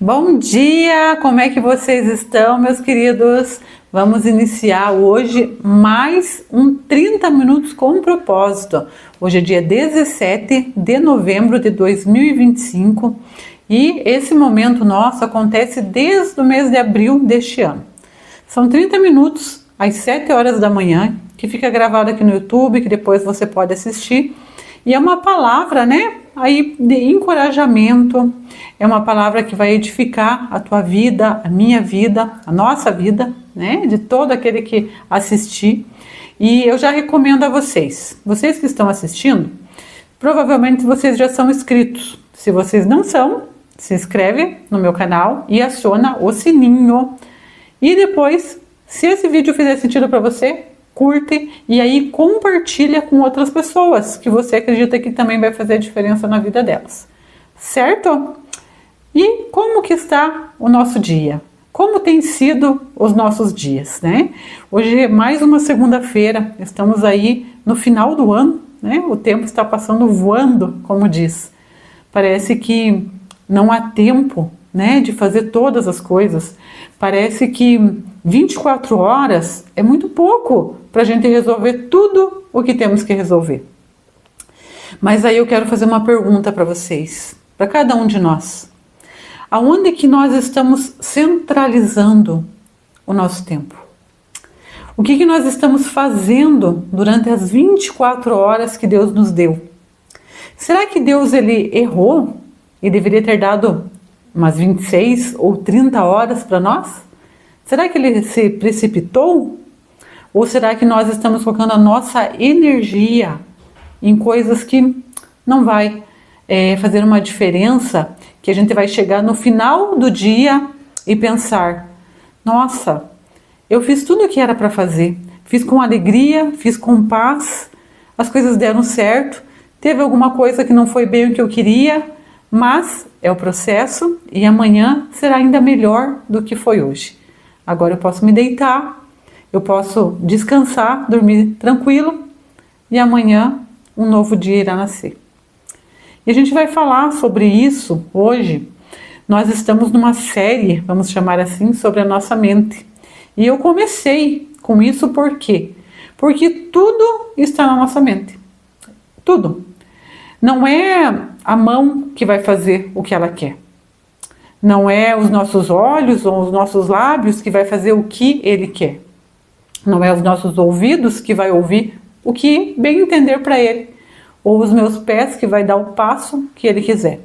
Bom dia! Como é que vocês estão, meus queridos? Vamos iniciar hoje mais um 30 minutos com propósito. Hoje é dia 17 de novembro de 2025 e esse momento nosso acontece desde o mês de abril deste ano. São 30 minutos às 7 horas da manhã, que fica gravado aqui no YouTube, que depois você pode assistir. E é uma palavra, aí de encorajamento, é uma palavra que vai edificar a tua vida, a minha vida, a nossa vida, de todo aquele que assistir. E eu já recomendo a vocês que estão assistindo, provavelmente vocês já são inscritos. Se vocês não são, se inscreve no meu canal e aciona o sininho. E depois, se esse vídeo fizer sentido para você, curte e aí compartilha com outras pessoas que você acredita que também vai fazer a diferença na vida delas, certo? E como que está o nosso dia? Como tem sido os nossos dias, Hoje é mais uma segunda-feira, estamos aí no final do ano, O tempo está passando voando, como diz. Parece que não há tempo, de fazer todas as coisas. Parece que 24 horas é muito pouco para a gente resolver tudo o que temos que resolver. Mas aí eu quero fazer uma pergunta para vocês, para cada um de nós. Aonde que nós estamos centralizando o nosso tempo? O que nós estamos fazendo durante as 24 horas que Deus nos deu? Será que Deus ele errou e deveria ter dado umas 26 ou 30 horas para nós? Será que ele se precipitou? Ou será que nós estamos colocando a nossa energia em coisas que não vai fazer uma diferença, que a gente vai chegar no final do dia e pensar: nossa, eu fiz tudo o que era para fazer, fiz com alegria, fiz com paz, as coisas deram certo, teve alguma coisa que não foi bem o que eu queria, mas é o processo e amanhã será ainda melhor do que foi hoje. Agora eu posso me deitar, eu posso descansar, dormir tranquilo e amanhã um novo dia irá nascer. E a gente vai falar sobre isso hoje. Nós estamos numa série, vamos chamar assim, sobre a nossa mente. E eu comecei com isso por quê? Porque tudo está na nossa mente. Tudo. Não é a mão que vai fazer o que ela quer. Não é os nossos olhos ou os nossos lábios que vai fazer o que ele quer. Não é os nossos ouvidos que vai ouvir o que bem entender para ele. Ou os meus pés que vai dar o passo que ele quiser.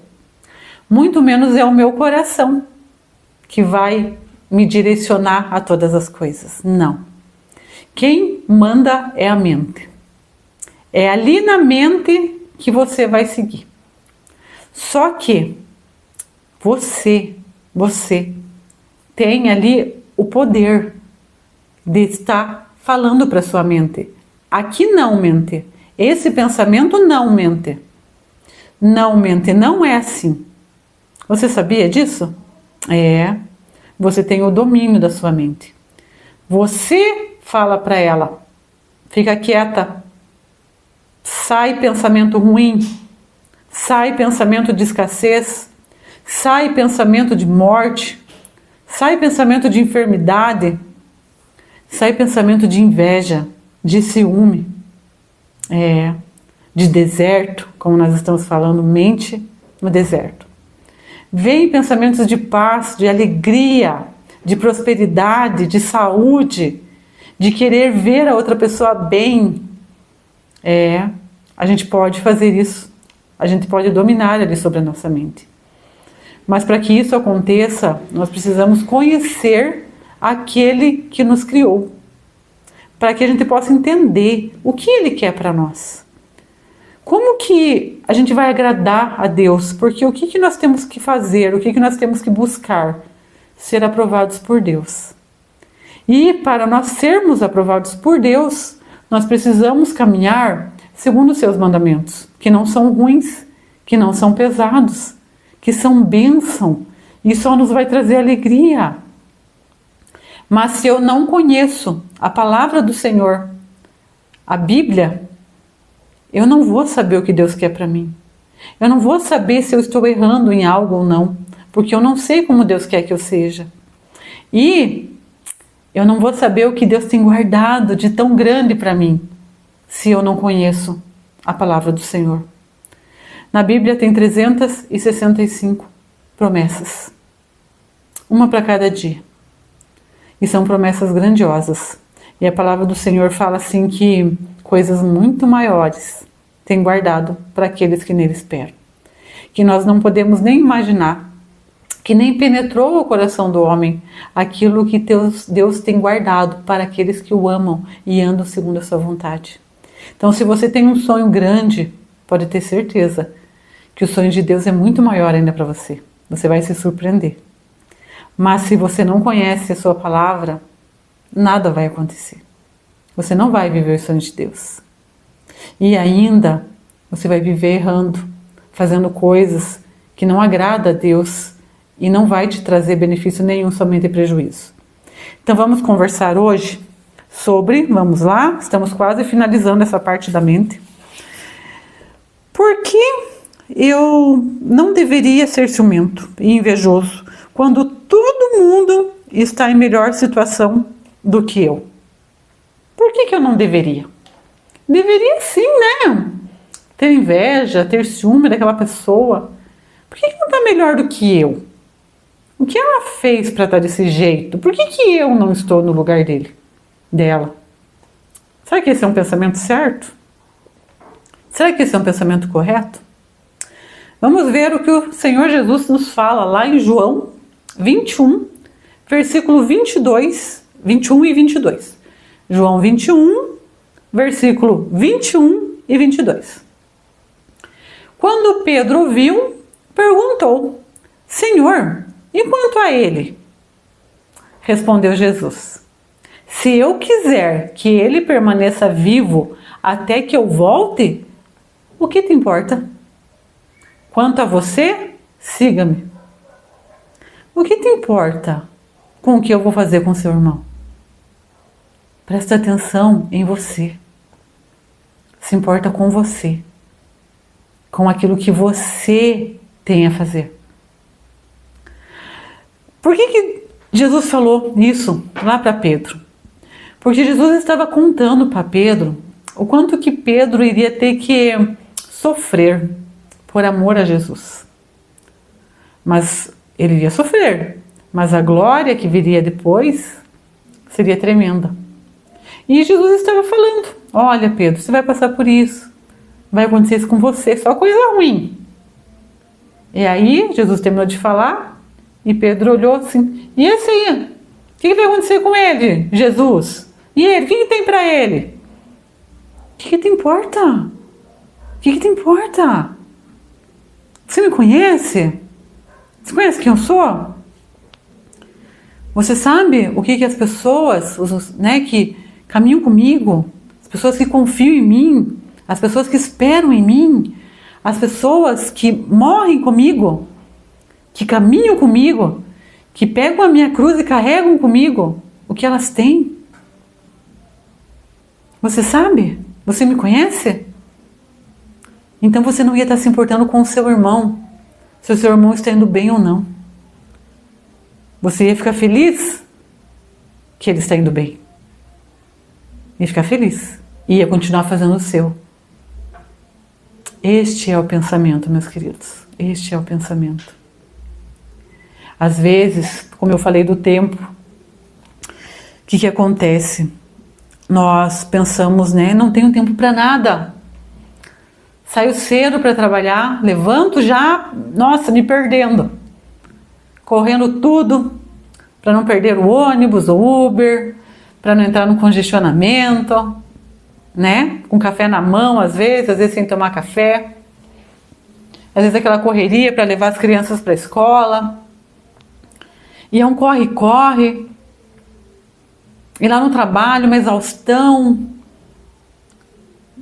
Muito menos é o meu coração que vai me direcionar a todas as coisas. Não. Quem manda é a mente. É ali na mente que você vai seguir. Só que você tem ali o poder de estar falando para sua mente: aqui não mente, esse pensamento não mente. Não mente, não é assim. Você sabia disso? Você tem o domínio da sua mente. Você fala para ela: fica quieta, sai pensamento ruim, sai pensamento de escassez, sai pensamento de morte, sai pensamento de enfermidade, sai pensamento de inveja, de ciúme, de deserto, como nós estamos falando, mente no deserto. Vem pensamentos de paz, de alegria, de prosperidade, de saúde, de querer ver a outra pessoa bem. A gente pode fazer isso, a gente pode dominar ali sobre a nossa mente. Mas para que isso aconteça, nós precisamos conhecer aquele que nos criou, para que a gente possa entender o que ele quer para nós. Como que a gente vai agradar a Deus? Porque o que nós temos que fazer, o que nós temos que buscar? Ser aprovados por Deus. E para nós sermos aprovados por Deus, nós precisamos caminhar segundo os seus mandamentos, que não são ruins, que não são pesados, que são bênção e só nos vai trazer alegria. Mas se eu não conheço a palavra do Senhor, a Bíblia, eu não vou saber o que Deus quer para mim. Eu não vou saber se eu estou errando em algo ou não, porque eu não sei como Deus quer que eu seja. E eu não vou saber o que Deus tem guardado de tão grande para mim, se eu não conheço a palavra do Senhor. Na Bíblia tem 365 promessas, uma para cada dia. E são promessas grandiosas. E a palavra do Senhor fala assim que coisas muito maiores tem guardado para aqueles que nele esperam. Que nós não podemos nem imaginar, que nem penetrou o coração do homem aquilo que Deus tem guardado para aqueles que o amam e andam segundo a sua vontade. Então, se você tem um sonho grande, pode ter certeza que o sonho de Deus é muito maior ainda para você. Você vai se surpreender. Mas se você não conhece a sua palavra, nada vai acontecer. Você não vai viver os sonhos de Deus. E ainda você vai viver errando, fazendo coisas que não agrada a Deus e não vai te trazer benefício nenhum, somente prejuízo. Então vamos conversar hoje sobre, vamos lá, estamos quase finalizando essa parte da mente. Por que eu não deveria ser ciumento e invejoso quando todo mundo está em melhor situação do que eu? Por que eu não deveria? Deveria sim, né? Ter inveja, ter ciúme daquela pessoa. Por que não está melhor do que eu? O que ela fez para estar desse jeito? Por que eu não estou no lugar dela? Será que esse é um pensamento certo? Será que esse é um pensamento correto? Vamos ver o que o Senhor Jesus nos fala lá em João 21, versículo 22, 21 e 22. João 21, versículo 21 e 22. Quando Pedro ouviu, perguntou: Senhor, e quanto a ele? Respondeu Jesus: se eu quiser que ele permaneça vivo até que eu volte, o que te importa? Quanto a você, siga-me. O que te importa com o que eu vou fazer com seu irmão? Presta atenção em você. Se importa com você, com aquilo que você tem a fazer. Por que Jesus falou isso lá para Pedro? Porque Jesus estava contando para Pedro o quanto que Pedro iria ter que sofrer por amor a Jesus. Mas ele iria sofrer, mas a glória que viria depois seria tremenda. E Jesus estava falando: olha, Pedro, você vai passar por isso, vai acontecer isso com você, só coisa ruim. E aí Jesus terminou de falar e Pedro olhou assim: e esse aí? O que vai acontecer com ele, Jesus? E ele? O que tem para ele? O que te importa? O que te importa? Você me conhece? Você conhece quem eu sou? Você sabe o que as pessoas, que caminham comigo, as pessoas que confiam em mim, as pessoas que esperam em mim, as pessoas que morrem comigo, que caminham comigo, que pegam a minha cruz e carregam comigo, o que elas têm? Você sabe? Você me conhece? Então você não ia estar se importando com o seu irmão, se o seu irmão está indo bem ou não. Você ia ficar feliz que ele está indo bem. Ia ficar feliz. Ia continuar fazendo o seu. Este é o pensamento, meus queridos. Este é o pensamento. Às vezes, como eu falei do tempo, o que acontece? Nós pensamos, não tenho tempo para nada. Saio cedo para trabalhar, levanto já, me perdendo. Correndo tudo para não perder o ônibus, o Uber, para não entrar no congestionamento, com café na mão, às vezes sem tomar café. Às vezes aquela correria para levar as crianças para a escola. E é um corre-corre. E lá no trabalho, uma exaustão.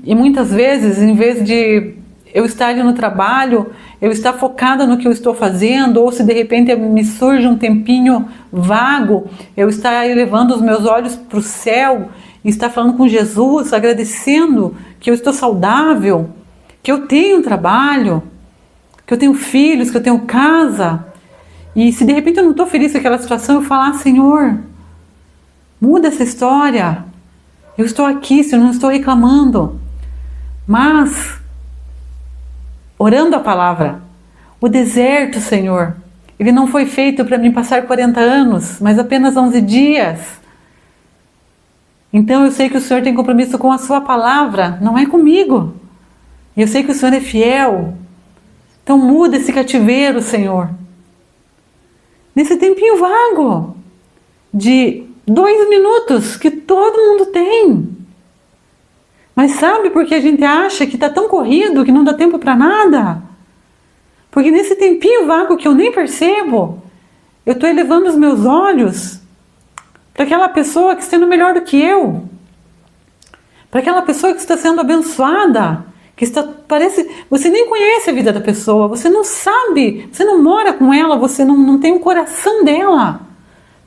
E muitas vezes, em vez de eu estar ali no trabalho, eu estar focada no que eu estou fazendo, ou se de repente me surge um tempinho vago, eu estar elevando os meus olhos para o céu e estar falando com Jesus, agradecendo que eu estou saudável, que eu tenho trabalho, que eu tenho filhos, que eu tenho casa, E se de repente eu não estou feliz com aquela situação, eu falar, Senhor, muda essa história. Eu estou aqui, Senhor, não estou reclamando. Mas, orando a palavra, o deserto, Senhor, ele não foi feito para mim passar 40 anos, mas apenas 11 dias. Então eu sei que o Senhor tem compromisso com a sua palavra, não é comigo. E eu sei que o Senhor é fiel. Então muda esse cativeiro, Senhor. Nesse tempinho vago de 2 minutos que todo mundo tem. Mas sabe por que a gente acha que está tão corrido que não dá tempo para nada? Porque nesse tempinho vago que eu nem percebo, eu estou elevando os meus olhos para aquela pessoa que está sendo melhor do que eu. Para aquela pessoa que está sendo abençoada. Você nem conhece a vida da pessoa, você não sabe, você não mora com ela, você não tem o coração dela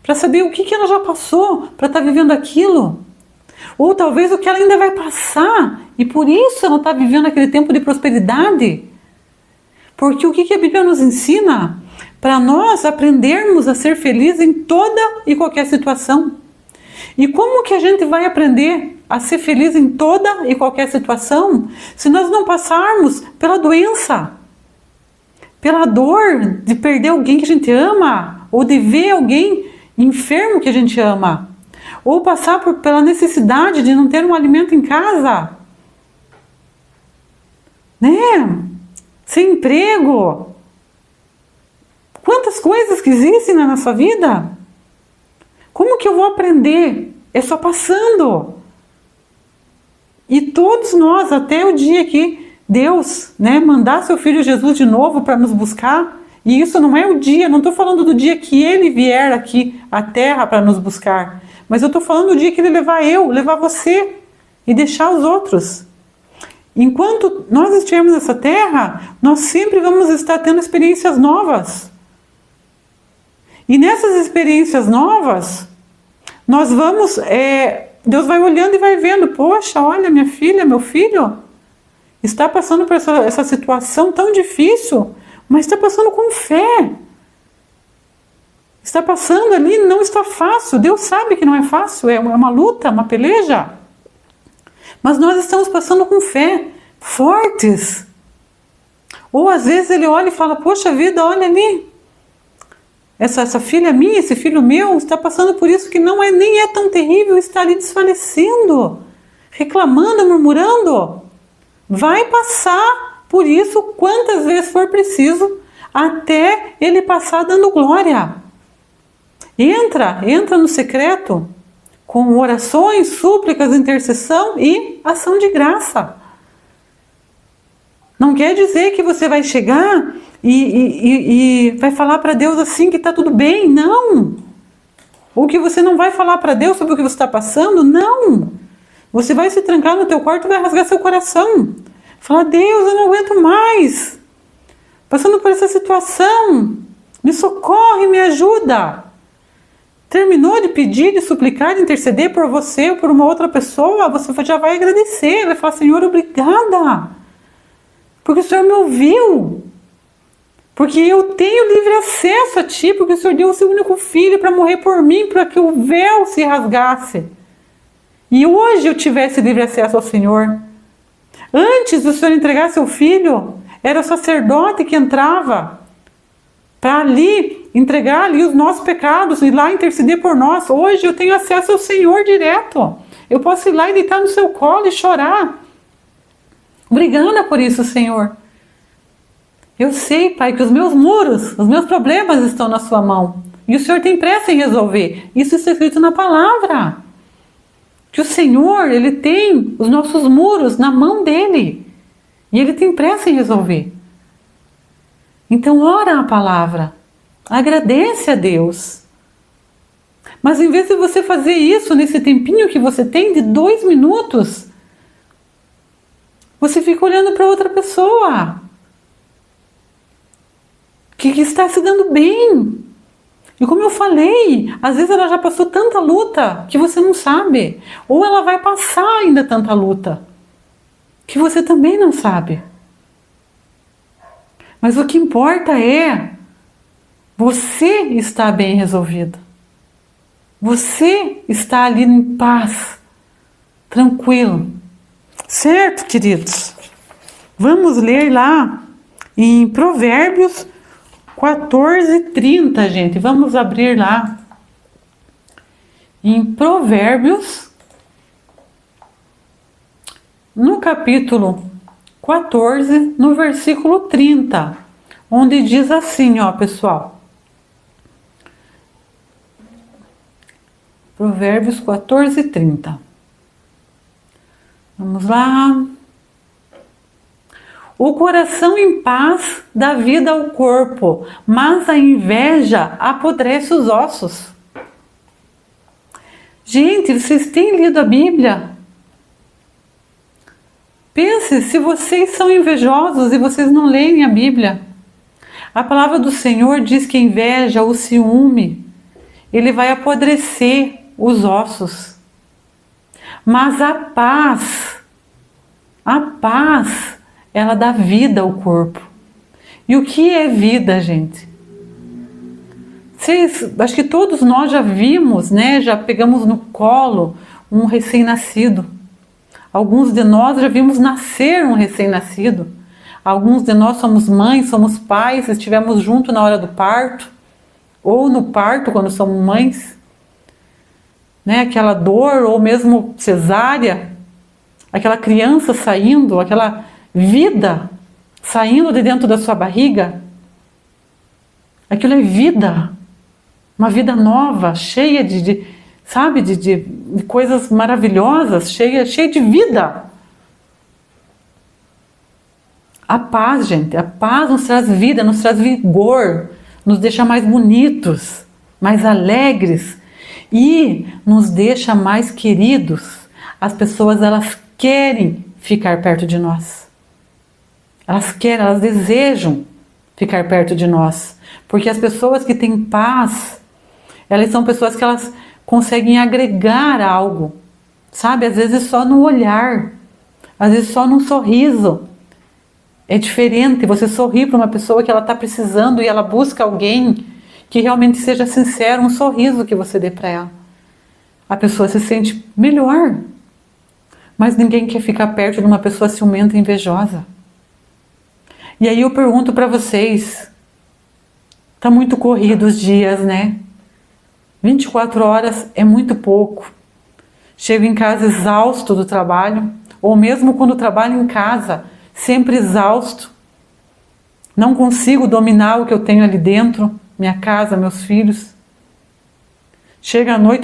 para saber o que ela já passou para estar vivendo aquilo. Ou talvez o que ela ainda vai passar e por isso ela está vivendo aquele tempo de prosperidade. Porque o que a Bíblia nos ensina? Para nós aprendermos a ser felizes em toda e qualquer situação. E como que a gente vai aprender a ser feliz em toda e qualquer situação se nós não passarmos pela doença, pela dor de perder alguém que a gente ama, ou de ver alguém enfermo que a gente ama, ou passar pela necessidade de não ter um alimento em casa, né? Sem emprego. Quantas coisas que existem na nossa vida? Como que eu vou aprender? É só passando. E todos nós, até o dia que Deus, né, mandar seu Filho Jesus de novo para nos buscar, e isso não é o dia, não estou falando do dia que Ele vier aqui à Terra para nos buscar, mas eu estou falando do dia que Ele levar você e deixar os outros. Enquanto nós estivermos nessa Terra, nós sempre vamos estar tendo experiências novas. E nessas experiências novas, nós vamos, Deus vai olhando e vai vendo, poxa, olha, minha filha, meu filho, está passando por essa situação tão difícil, mas está passando com fé. Está passando ali, não está fácil, Deus sabe que não é fácil, é uma luta, uma peleja. Mas nós estamos passando com fé, fortes. Ou às vezes ele olha e fala, poxa vida, olha ali, essa filha minha, esse filho meu, está passando por isso que nem é tão terrível, está ali desfalecendo, reclamando, murmurando. Vai passar por isso quantas vezes for preciso, até ele passar dando glória. Entra no secreto, com orações, súplicas, intercessão e ação de graça. Não quer dizer que você vai chegar e vai falar para Deus assim que está tudo bem, não. Ou que você não vai falar para Deus sobre o que você está passando, não. Você vai se trancar no teu quarto e vai rasgar seu coração. Falar, Deus, eu não aguento mais. Passando por essa situação, me socorre, me ajuda. Terminou de pedir, de suplicar, de interceder por você ou por uma outra pessoa, você já vai agradecer, vai falar, Senhor, obrigada. Porque o Senhor me ouviu. Porque eu tenho livre acesso a Ti, porque o Senhor deu o seu único filho para morrer por mim, para que o véu se rasgasse. E hoje eu tivesse livre acesso ao Senhor. Antes do Senhor entregar seu filho, era o sacerdote que entrava para ali entregar ali os nossos pecados e lá interceder por nós. Hoje eu tenho acesso ao Senhor direto. Eu posso ir lá e deitar no seu colo e chorar. Obrigada por isso, Senhor. Eu sei, Pai, que os meus muros, os meus problemas estão na sua mão. E o Senhor tem pressa em resolver. Isso está escrito na palavra. Que o Senhor, Ele tem os nossos muros na mão dEle. E Ele tem pressa em resolver. Então, ora a palavra. Agradece a Deus. Mas em vez de você fazer isso nesse tempinho que você tem de 2 minutos, você fica olhando para outra pessoa que está se dando bem. E como eu falei, às vezes ela já passou tanta luta que você não sabe. Ou ela vai passar ainda tanta luta que você também não sabe. Mas o que importa é Você está bem resolvido. Você está ali em paz, tranquilo. Certo, queridos? Vamos ler lá em Provérbios 14:30, gente. Vamos abrir lá em Provérbios, no capítulo 14, no versículo 30, onde diz assim, ó, pessoal. Provérbios 14:30. Vamos lá. O coração em paz dá vida ao corpo, mas a inveja apodrece os ossos. Gente, vocês têm lido a Bíblia? Pense se vocês são invejosos e vocês não leem a Bíblia. A palavra do Senhor diz que a inveja, o ciúme, ele vai apodrecer os ossos. Mas a paz, ela dá vida ao corpo. E o que é vida, gente? Acho que todos nós já vimos, né? Já pegamos no colo um recém-nascido. Alguns de nós já vimos nascer um recém-nascido. Alguns de nós somos mães, somos pais, estivemos juntos na hora do parto, ou no parto quando somos mães, né? Aquela dor, ou mesmo cesárea, aquela criança saindo, aquela vida saindo de dentro da sua barriga. Aquilo é vida, uma vida nova, cheia de coisas maravilhosas, cheia de vida. A paz, gente, a paz nos traz vida, nos traz vigor, nos deixa mais bonitos, mais alegres e nos deixa mais queridos. As pessoas, elas querem ficar perto de nós. Elas desejam ficar perto de nós. Porque as pessoas que têm paz, elas são pessoas que elas conseguem agregar algo. Sabe? Às vezes só no olhar, às vezes só num sorriso. É diferente você sorrir para uma pessoa que ela está precisando e ela busca alguém que realmente seja sincero, um sorriso que você dê para ela. A pessoa se sente melhor. Mas ninguém quer ficar perto de uma pessoa ciumenta e invejosa. E aí eu pergunto para vocês, tá muito corrido os dias, né? 24 horas é muito pouco. Chego em casa exausto do trabalho, ou mesmo quando trabalho em casa, sempre exausto. Não consigo dominar o que eu tenho ali dentro, minha casa, meus filhos. Chega à noite,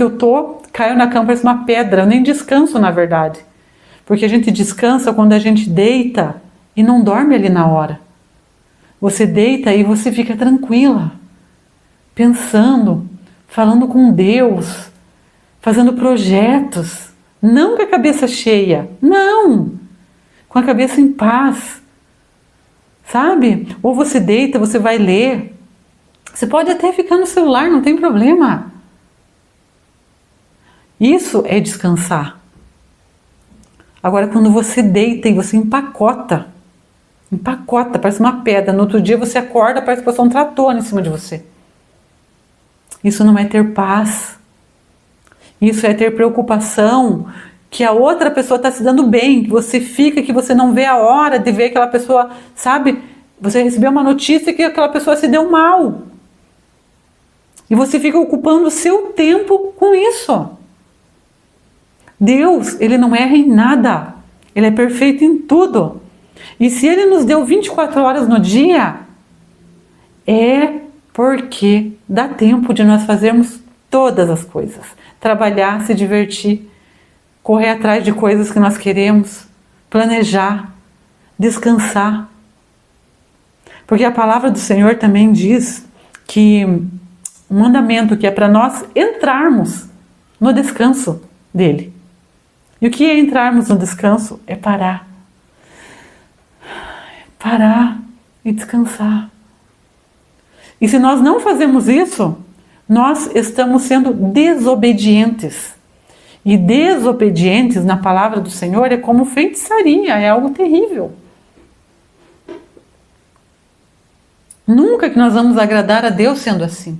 caio na cama, parece uma pedra, eu nem descanso na verdade. Porque a gente descansa quando a gente deita e não dorme ali na hora. Você deita e você fica tranquila, pensando, falando com Deus, fazendo projetos, não com a cabeça cheia, não, com a cabeça em paz, sabe? Ou você deita, você vai ler, você pode até ficar no celular, não tem problema. Isso é descansar. Agora, quando você deita e você empacota, parece uma pedra. No outro dia você acorda, parece que passou um trator em cima de você. Isso não é ter paz. Isso é ter preocupação que a outra pessoa está se dando bem, que você fica, que você não vê a hora de ver aquela pessoa, sabe? Você recebeu uma notícia que aquela pessoa se deu mal. E você fica ocupando o seu tempo com isso. Deus, ele não erra em nada. Ele é perfeito em tudo. E se ele nos deu 24 horas no dia, é porque dá tempo de nós fazermos todas as coisas. Trabalhar, se divertir, correr atrás de coisas que nós queremos, planejar, descansar. Porque a palavra do Senhor também diz que um mandamento que é para nós entrarmos no descanso dele. E o que é entrarmos no descanso? É parar. Parar e descansar. E se nós não fazemos isso, nós estamos sendo desobedientes. E desobedientes na palavra do Senhor é como feitiçaria, é algo terrível. Nunca que nós vamos agradar a Deus sendo assim.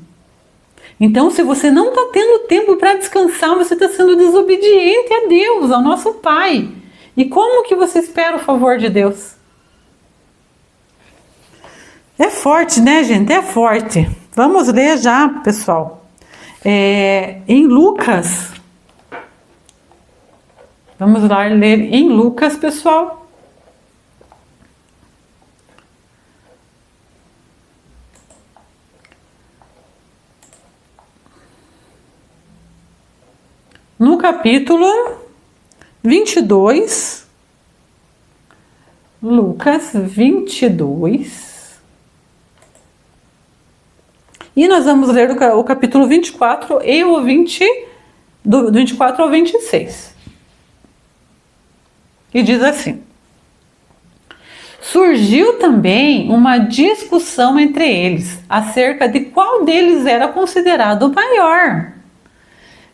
Então, se você não está tendo tempo para descansar, você está sendo desobediente a Deus, ao nosso Pai. E como que você espera o favor de Deus? É forte, né, gente? É forte. Vamos ler já, pessoal. Em Lucas. Vamos lá ler em Lucas, pessoal. No capítulo 22, Lucas 22, e nós vamos ler o capítulo 24 e o 20, do 24 ao 26. E diz assim: surgiu também uma discussão entre eles acerca de qual deles era considerado o maior.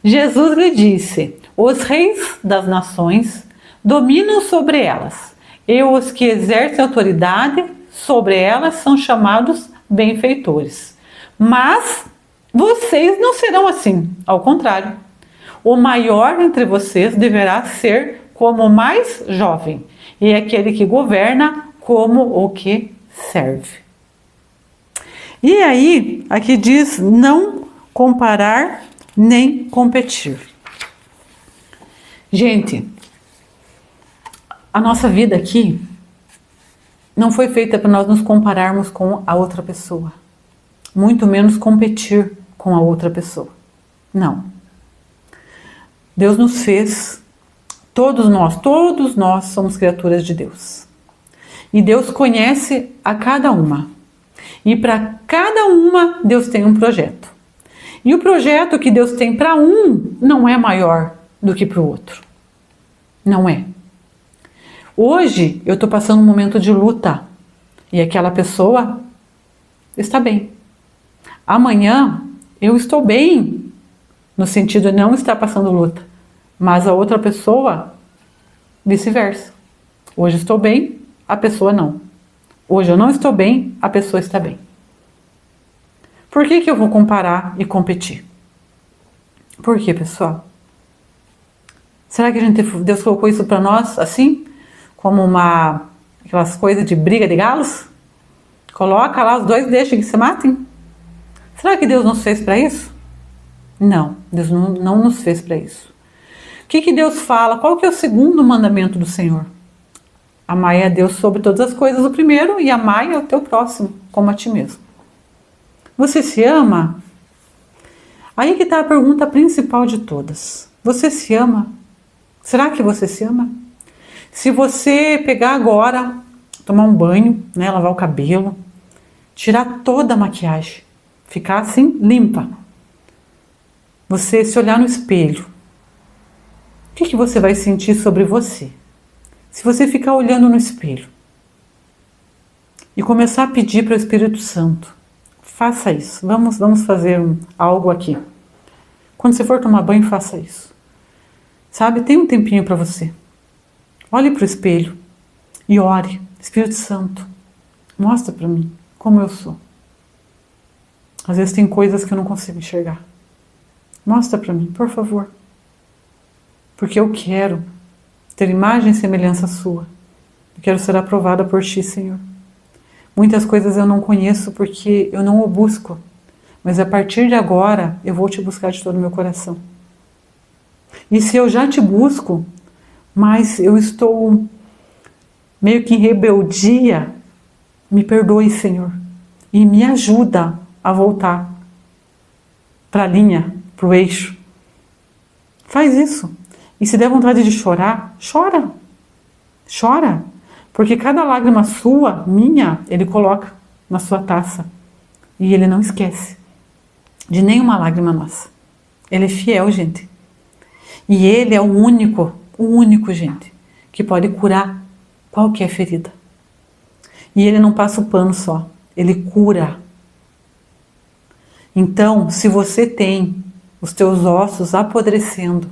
Jesus lhe disse: os reis das nações dominam sobre elas, e os que exercem autoridade sobre elas são chamados benfeitores. Mas vocês não serão assim, ao contrário. O maior entre vocês deverá ser como o mais jovem, e aquele que governa como o que serve. E aí, aqui diz não comparar nem competir. Gente, a nossa vida aqui não foi feita para nós nos compararmos com a outra pessoa, muito menos competir com a outra pessoa. Não. Deus nos fez, todos nós somos criaturas de Deus. E Deus conhece a cada uma. E para cada uma, Deus tem um projeto. E o projeto que Deus tem para um não é maior do que para o outro. Não é. Hoje eu estou passando um momento de luta e aquela pessoa está bem. Amanhã eu estou bem, no sentido de não estar passando luta, mas a outra pessoa vice-versa. Hoje estou bem, a pessoa não. Hoje eu não estou bem, a pessoa está bem. Por que eu vou comparar e competir? Por quê, pessoal? Será que Deus colocou isso para nós assim? Como aquelas coisas de briga de galos? Coloca lá os dois, deixa que se matem? Será que Deus nos fez para isso? Não, Deus não nos fez para isso. O que Deus fala? Qual que é o segundo mandamento do Senhor? Amai a Deus sobre todas as coisas, o primeiro, e amai ao teu próximo, como a ti mesmo. Você se ama? Aí que está a pergunta principal de todas. Você se ama? Será que você se ama? Se você pegar agora, tomar um banho, né, lavar o cabelo, tirar toda a maquiagem, ficar assim limpa, você se olhar no espelho, o que você vai sentir sobre você? Se você ficar olhando no espelho e começar a pedir para o Espírito Santo, faça isso. Vamos fazer algo aqui. Quando você for tomar banho, faça isso. Sabe, tem um tempinho para você. Olhe para o espelho e ore. Espírito Santo, mostra para mim como eu sou. Às vezes tem coisas que eu não consigo enxergar. Mostra para mim, por favor. Porque eu quero ter imagem e semelhança sua. Eu quero ser aprovada por ti, Senhor. Muitas coisas eu não conheço porque eu não o busco. Mas a partir de agora, eu vou te buscar de todo o meu coração. E se eu já te busco, mas eu estou meio que em rebeldia, me perdoe, Senhor. E me ajuda a voltar para a linha, para o eixo. Faz isso. E se der vontade de chorar, chora. Chora. Porque cada lágrima sua, minha, Ele coloca na sua taça. E Ele não esquece de nenhuma lágrima nossa. Ele é fiel, gente. E Ele é o único, gente, que pode curar qualquer ferida. E Ele não passa o pano só, Ele cura. Então, se você tem os teus ossos apodrecendo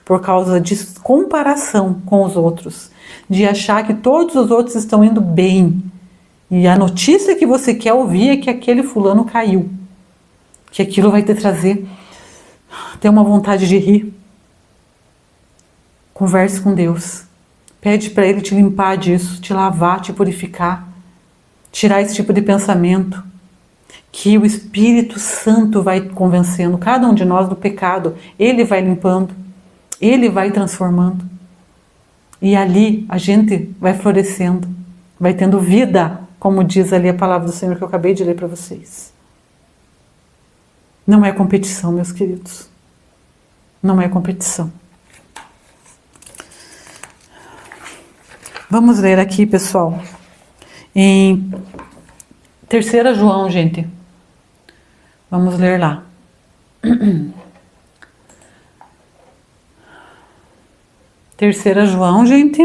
por causa de comparação com os outros, de achar que todos os outros estão indo bem E a notícia que você quer ouvir é que aquele fulano caiu. Que aquilo vai te trazer ter uma vontade de rir. Converse com Deus. Pede para Ele te limpar disso, te lavar, te purificar. Tirar esse tipo de pensamento. Que o Espírito Santo vai convencendo cada um de nós do pecado. Ele vai limpando. Ele vai transformando. E ali a gente vai florescendo. Vai tendo vida, como diz ali a palavra do Senhor que eu acabei de ler para vocês. Não é competição, meus queridos. Não é competição. Vamos ler aqui, pessoal. Em 3 João, gente. Vamos ler lá. Terceira João, gente.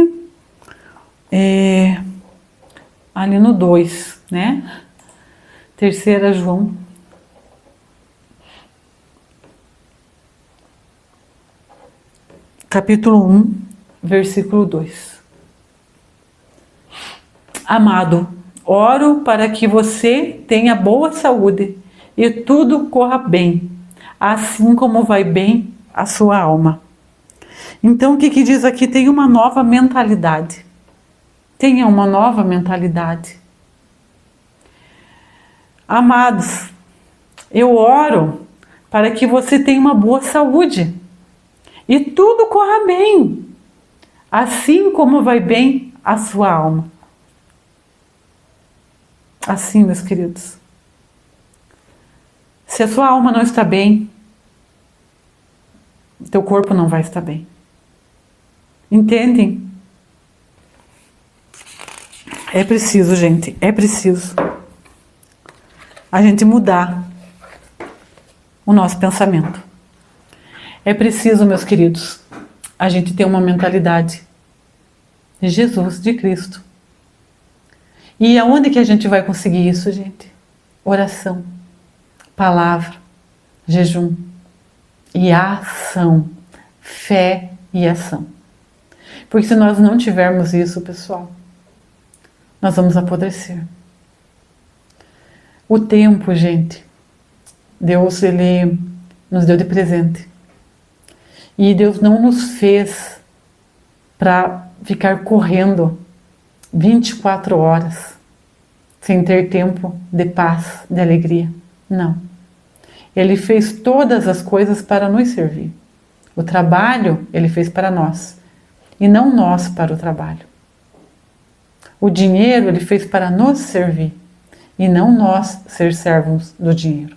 Ali no 2, né? 3 João. Capítulo 1, versículo 2. Amado, oro para que você tenha boa saúde e tudo corra bem, assim como vai bem a sua alma. Então, o que diz aqui? Tem uma nova mentalidade. Tenha uma nova mentalidade. Amados, eu oro para que você tenha uma boa saúde e tudo corra bem, assim como vai bem a sua alma. Assim, meus queridos. Se a sua alma não está bem, teu corpo não vai estar bem. Entendem? É preciso, gente, é preciso a gente mudar o nosso pensamento. É preciso, meus queridos, a gente ter uma mentalidade de Jesus, de Cristo. E aonde que a gente vai conseguir isso, gente? Oração, palavra, jejum e ação, fé e ação. Porque se nós não tivermos isso, pessoal, nós vamos apodrecer. O tempo, gente, Deus, Ele nos deu de presente. E Deus não nos fez para ficar correndo 24 horas sem ter tempo de paz, de alegria. Não. Ele fez todas as coisas para nos servir. O trabalho Ele fez para nós e não nós para o trabalho. O dinheiro Ele fez para nos servir e não nós ser servos do dinheiro.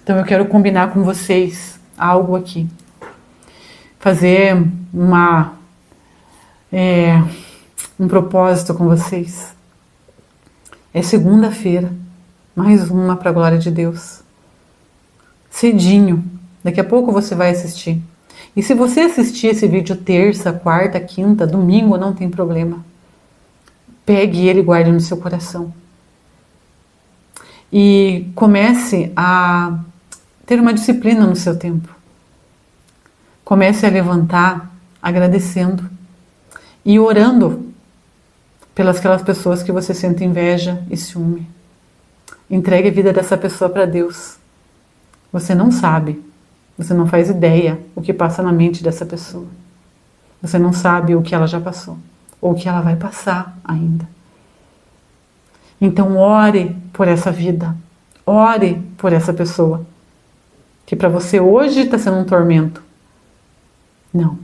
Então eu quero combinar com vocês algo aqui. Fazer um propósito com vocês. É segunda-feira, mais uma para a glória de Deus. Cedinho, daqui a pouco você vai assistir. E se você assistir esse vídeo terça, quarta, quinta, domingo, não tem problema. Pegue ele e guarde no seu coração. E comece a ter uma disciplina no seu tempo. Comece a levantar agradecendo e orando pelas aquelas pessoas que você sente inveja e ciúme. Entregue a vida dessa pessoa para Deus. Você não sabe, você não faz ideia o que passa na mente dessa pessoa. Você não sabe o que ela já passou ou o que ela vai passar ainda. Então ore por essa vida, ore por essa pessoa, que para você hoje está sendo um tormento. Não.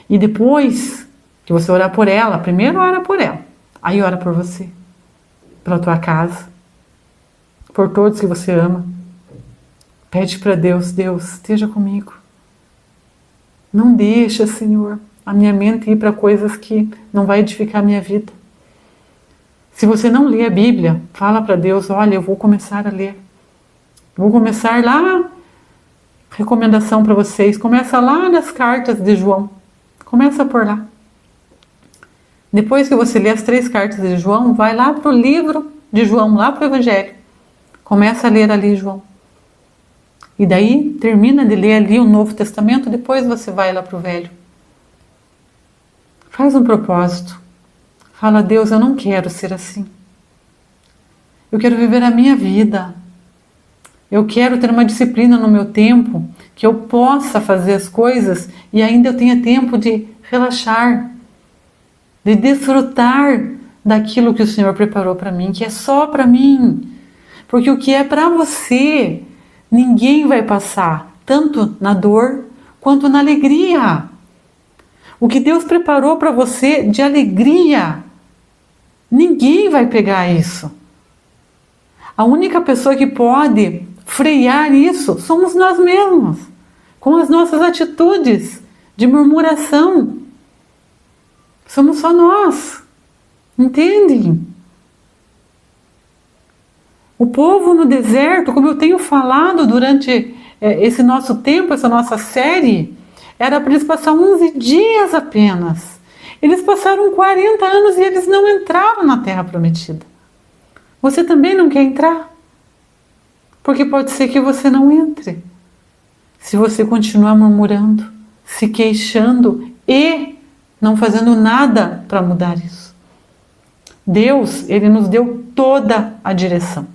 E depois que você orar por ela, primeiro ora por ela, aí ora por você, pela tua casa, por todos que você ama. Pede para Deus, Deus, esteja comigo. Não deixa, Senhor, a minha mente ir para coisas que não vai edificar a minha vida. Se você não lê a Bíblia, fala para Deus, olha, eu vou começar a ler. Vou começar lá, recomendação para vocês, começa lá nas cartas de João. Começa por lá. Depois que você lê as 3 cartas de João, vai lá para o livro de João, lá para o Evangelho. Começa a ler ali João. E daí termina de ler ali o Novo Testamento, depois você vai lá para o Velho. Faz um propósito. Fala: Deus, eu não quero ser assim. Eu quero viver a minha vida. Eu quero ter uma disciplina no meu tempo, que eu possa fazer as coisas e ainda eu tenha tempo de relaxar, de desfrutar daquilo que o Senhor preparou para mim, que é só para mim. Porque o que é para você, ninguém vai passar, tanto na dor quanto na alegria. O que Deus preparou para você de alegria, ninguém vai pegar isso. A única pessoa que pode frear isso somos nós mesmos, com as nossas atitudes de murmuração. Somos só nós, entendem? O povo no deserto, como eu tenho falado durante esse nosso tempo, essa nossa série, era para eles passar 11 dias apenas. Eles passaram 40 anos e eles não entraram na Terra Prometida. Você também não quer entrar? Porque pode ser que você não entre. Se você continuar murmurando, se queixando e não fazendo nada para mudar isso. Deus, Ele nos deu toda a direção.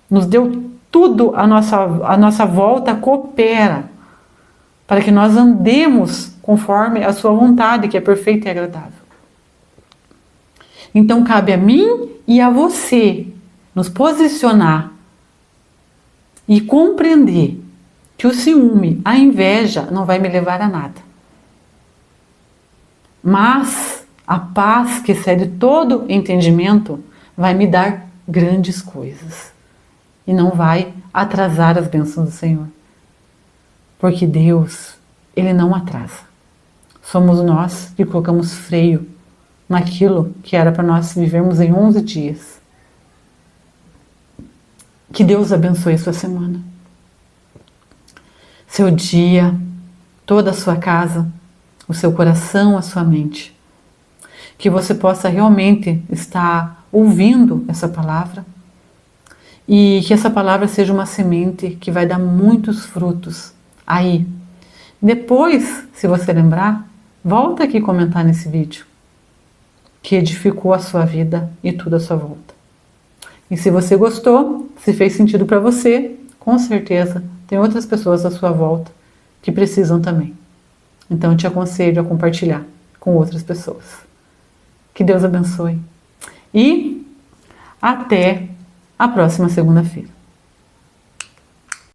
Nos deu tudo, a nossa volta coopera para que nós andemos conforme a sua vontade, que é perfeita e agradável. Então cabe a mim e a você nos posicionar e compreender que o ciúme, a inveja não vai me levar a nada. Mas a paz que excede todo entendimento vai me dar grandes coisas e não vai atrasar as bênçãos do Senhor. Porque Deus, Ele não atrasa. Somos nós que colocamos freio naquilo que era para nós vivermos em 11 dias. Que Deus abençoe a sua semana. Seu dia, toda a sua casa, o seu coração, a sua mente. Que você possa realmente estar ouvindo essa palavra e que essa palavra seja uma semente que vai dar muitos frutos aí. Depois, se você lembrar, volta aqui comentar nesse vídeo que edificou a sua vida e tudo à sua volta. E se você gostou, se fez sentido para você, com certeza tem outras pessoas à sua volta que precisam também. Então eu te aconselho a compartilhar com outras pessoas. Que Deus abençoe. E até a próxima segunda-feira.